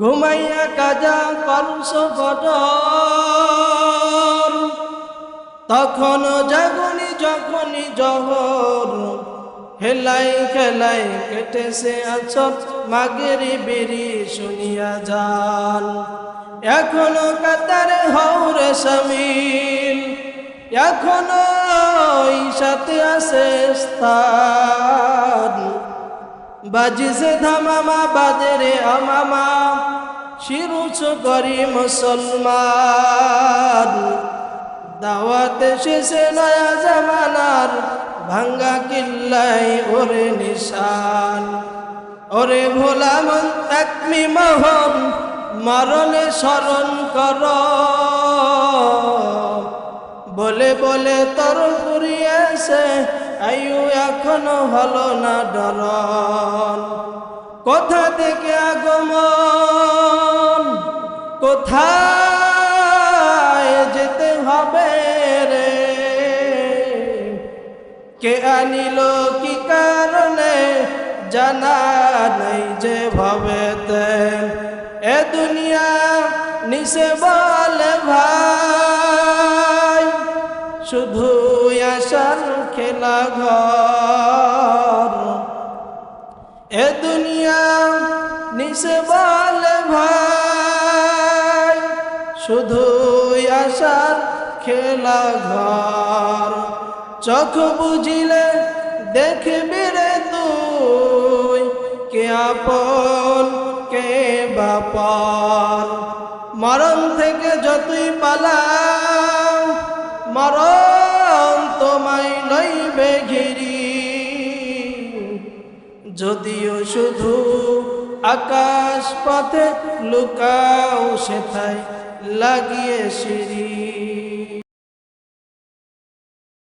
ঘুমাইয়া কাজা কলস ফজর, তখন জাগুনি যখনই জহর, হেলাই খেলাই কেটেছে আছর, মাগরিবেরি শুনিয়া যান। এখনো কাতারে হৌরে শামিল, এখনো সাথে আছে স্থান। বাজিছে ধামামা বাজরে আমামা, শিরুচ করি মুসলমান। দাওয়াত এসেছে নয়া জামানার, ভাঙ্গা কিল্লাই ওরে নিশান। ওরে ভোলা মন তাকমি মোহন, মরণে স্মরণ কর, বলে বলে তর পুরিয়েছে আয়ু এখনো হলো না ডরন। কোথা থেকে আগমন, কোথায় যেতে হবে রে, কে আনিল কি কারণে জানা নাই যে ভবেতে। এ দুনিয়া নিসে বলে ভাই, শুধু আশার খেলা ঘর। এ দুনিয়া নিসে বলে ভাই, শুধু আশার খেলা ঘর। চোখ বুঝিলে দেখবি রে তুই, কে আপন কে বাপর। মরণ থেকে যতই পালাও, মরণ তোমায় লইবে ঘিরি। যদিও শুধু আকাশ পথে লুকাও, সেথায় লাগিয়ে সিঁড়ি।